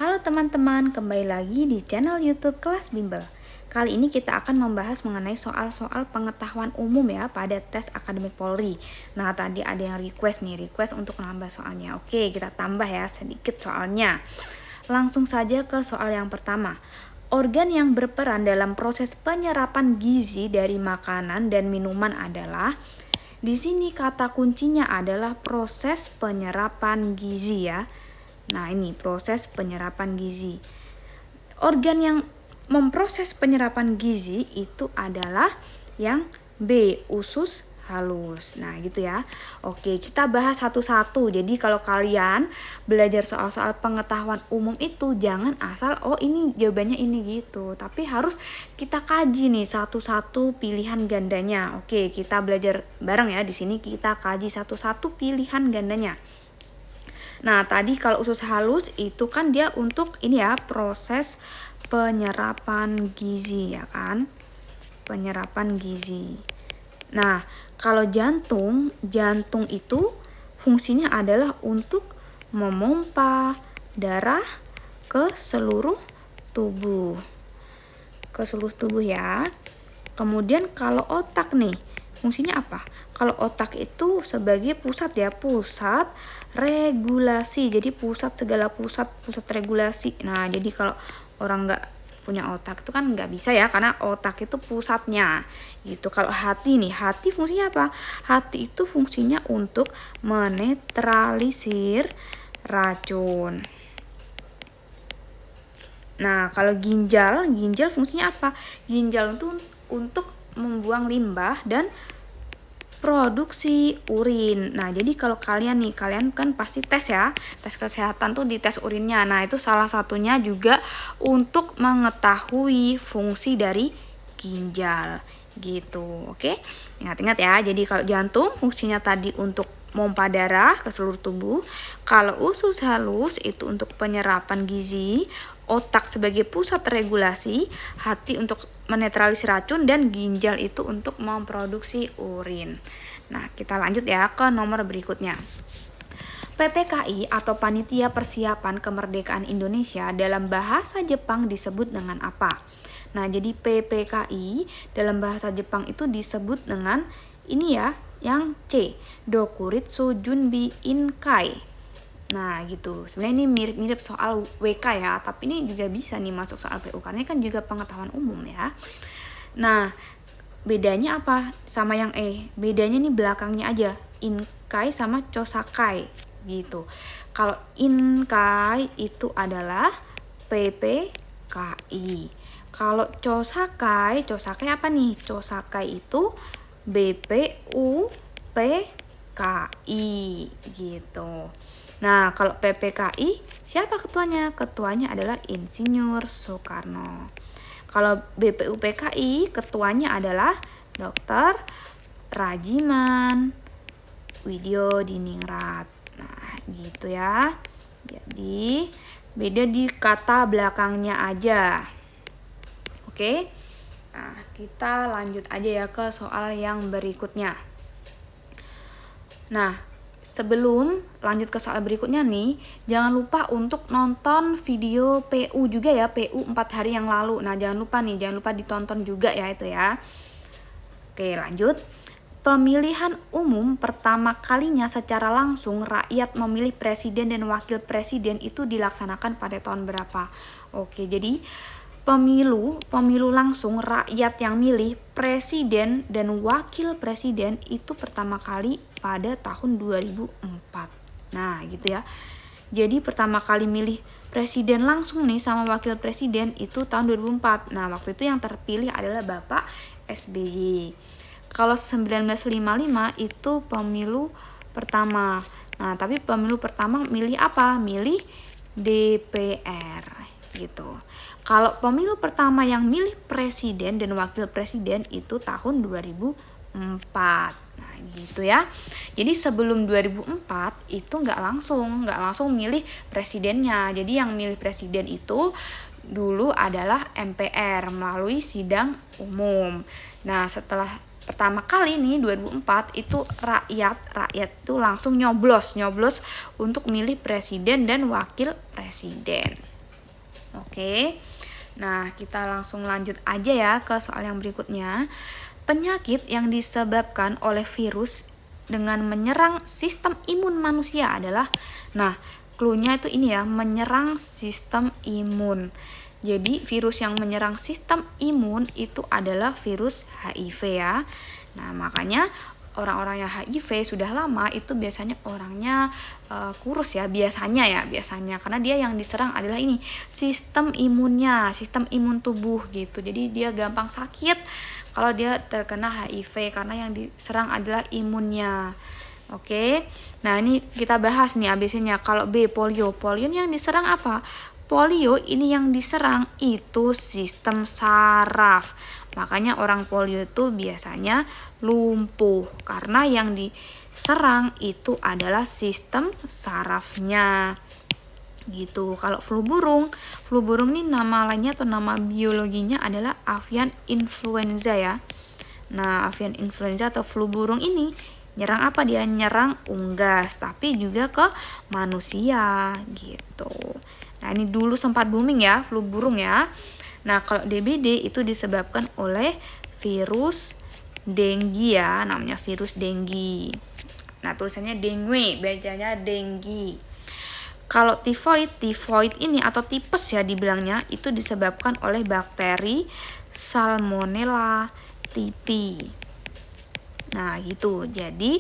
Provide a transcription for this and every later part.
Halo teman-teman, kembali lagi di channel YouTube Kelas Bimbel. Kali ini kita akan membahas mengenai soal-soal pengetahuan umum ya pada tes akademik Polri. Nah, tadi ada yang request untuk nambah soalnya. Oke, kita tambah ya sedikit soalnya. Langsung saja ke soal yang pertama. Organ yang berperan dalam proses penyerapan gizi dari makanan dan minuman adalah. Di sini kata kuncinya adalah proses penyerapan gizi ya. Nah, ini proses penyerapan gizi. Organ yang memproses penyerapan gizi itu adalah yang B, usus halus. Nah, gitu ya. Oke, kita bahas satu-satu. Jadi kalau kalian belajar soal-soal pengetahuan umum itu jangan asal ini jawabannya ini gitu. Tapi harus kita kaji nih satu-satu pilihan gandanya. Oke, kita belajar bareng ya. Di sini kita kaji satu-satu pilihan gandanya. Nah, tadi kalau usus halus itu kan dia untuk ini ya, proses penyerapan gizi ya kan? Penyerapan gizi. Nah, kalau jantung itu fungsinya adalah untuk memompa darah ke seluruh tubuh. Ke seluruh tubuh ya. Kemudian kalau otak nih, fungsinya apa? Kalau otak itu sebagai pusat ya, pusat regulasi. Jadi pusat regulasi. Nah, jadi kalau orang nggak punya otak itu kan nggak bisa ya, karena otak itu pusatnya gitu. Kalau hati nih, hati fungsinya apa? Hati itu fungsinya untuk menetralisir racun. Nah, kalau ginjal fungsinya apa? Ginjal itu untuk membuang limbah dan produksi urin. Nah, jadi kalau kalian kan pasti tes ya, tes kesehatan tuh di tes urinnya. Nah, itu salah satunya juga untuk mengetahui fungsi dari ginjal gitu. Oke, ingat-ingat ya. Jadi kalau jantung fungsinya tadi untuk pompa darah ke seluruh tubuh. Kalau usus halus itu untuk penyerapan gizi, otak sebagai pusat regulasi, hati untuk menetralisir racun, dan ginjal itu untuk memproduksi urin. Nah, kita lanjut ya ke nomor berikutnya. PPKI atau Panitia Persiapan Kemerdekaan Indonesia dalam bahasa Jepang disebut dengan apa? Nah, jadi PPKI dalam bahasa Jepang itu disebut dengan ini ya, yang C, Dokuritsu Junbi Inkai. Nah, gitu. Sebenarnya ini mirip-mirip soal WK ya, tapi ini juga bisa nih masuk soal PU karena kan juga pengetahuan umum ya. Nah, bedanya apa sama yang E? Bedanya nih belakangnya aja, Inkai sama Chosakai gitu. Kalau Inkai itu adalah PPKI. Kalau Chosakai apa nih? Chosakai itu BPUPKI gitu. Nah, kalau PPKI siapa ketuanya? Ketuanya adalah Insinyur Soekarno. Kalau BPUPKI ketuanya adalah Dr. Rajiman Widyodiningrat. Nah, gitu ya. Jadi beda di kata belakangnya aja. Oke. Nah, kita lanjut aja ya ke soal yang berikutnya. Nah, sebelum lanjut ke soal berikutnya nih, jangan lupa untuk nonton video PU juga ya, PU 4 hari yang lalu. Nah, jangan lupa ditonton juga ya itu ya. Oke, lanjut. Pemilihan umum pertama kalinya secara langsung rakyat memilih presiden dan wakil presiden itu dilaksanakan pada tahun berapa? Oke, jadi pemilu langsung rakyat yang milih presiden dan wakil presiden itu pertama kali pada tahun 2004. Nah, gitu ya. Jadi pertama kali milih presiden langsung nih sama wakil presiden itu tahun 2004. Nah, waktu itu yang terpilih adalah Bapak SBY. Kalau 1955 itu pemilu pertama. Nah, tapi pemilu pertama milih apa? Milih DPR gitu. Kalau pemilu pertama yang milih presiden dan wakil presiden itu tahun 2004. Nah, gitu ya. Jadi sebelum 2004 itu nggak langsung milih presidennya. Jadi yang milih presiden itu dulu adalah MPR melalui sidang umum. Nah, setelah pertama kali nih 2004 itu rakyat itu langsung nyoblos untuk milih presiden dan wakil presiden. Oke. Nah, kita langsung lanjut aja ya ke soal yang berikutnya. Penyakit yang disebabkan oleh virus dengan menyerang sistem imun manusia adalah, nah, clue-nya itu ini ya, menyerang sistem imun. Jadi virus yang menyerang sistem imun itu adalah virus HIV ya. Nah, makanya orang-orang yang HIV sudah lama itu biasanya orangnya kurus ya, biasanya karena dia yang diserang adalah ini sistem imunnya, sistem imun tubuh gitu. Jadi dia gampang sakit kalau dia terkena HIV karena yang diserang adalah imunnya. Oke, nah ini kita bahas nih ABC-nya. Kalau B, polio yang diserang apa? Polio ini yang diserang itu sistem saraf. Makanya orang polio itu biasanya lumpuh karena yang diserang itu adalah sistem sarafnya. Gitu. Kalau flu burung ini nama lainnya atau nama biologinya adalah avian influenza ya. Nah, avian influenza atau flu burung ini nyerang apa? Dia nyerang unggas, tapi juga ke manusia gitu. Nah, ini dulu sempat booming ya, flu burung ya. Nah, kalau DBD itu disebabkan oleh virus dengue ya, namanya virus dengue. Nah, tulisannya dengue, bacanya dengue. Kalau tifoid ini atau tipes ya dibilangnya, itu disebabkan oleh bakteri Salmonella typhi. Nah, gitu. Jadi,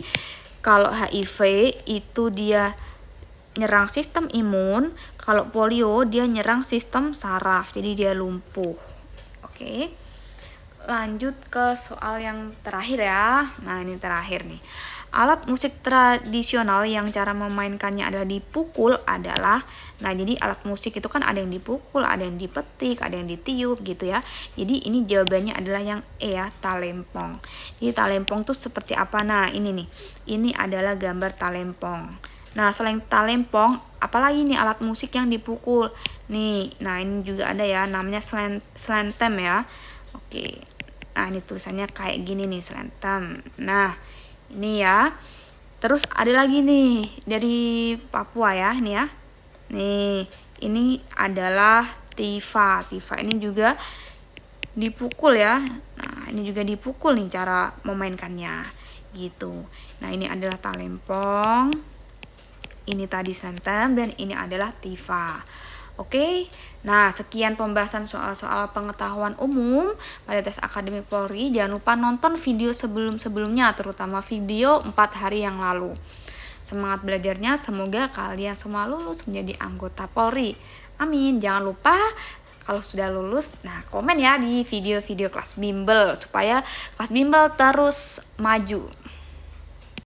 kalau HIV itu dia nyerang sistem imun, kalau polio dia nyerang sistem saraf, jadi dia lumpuh. Oke. Lanjut ke soal yang terakhir ya. Nah, ini terakhir nih. Alat musik tradisional yang cara memainkannya adalah dipukul adalah, nah jadi alat musik itu kan ada yang dipukul, ada yang dipetik, ada yang ditiup gitu ya. Jadi ini jawabannya adalah yang E ya, talempong. Jadi talempong tuh seperti apa? Nah, ini nih. Ini adalah gambar talempong. Nah, selain talempong, apalagi nih alat musik yang dipukul? Nih, nah ini juga ada ya, namanya slentem ya. Oke. Nah, ini tulisannya kayak gini nih, slentem. Nah, ini ya. Terus ada lagi nih dari Papua ya, nih ya. Nih, ini adalah tifa. Tifa ini juga dipukul ya. Nah, ini juga dipukul nih cara memainkannya gitu. Nah, ini adalah talempong. Ini tadi slentem dan ini adalah tifa. Oke, nah sekian pembahasan soal-soal pengetahuan umum pada tes akademik Polri. Jangan lupa nonton video sebelum-sebelumnya, terutama video 4 hari yang lalu. Semangat belajarnya, semoga kalian semua lulus menjadi anggota Polri. Amin. Jangan lupa kalau sudah lulus, nah komen ya di video-video kelas bimbel supaya kelas bimbel terus maju.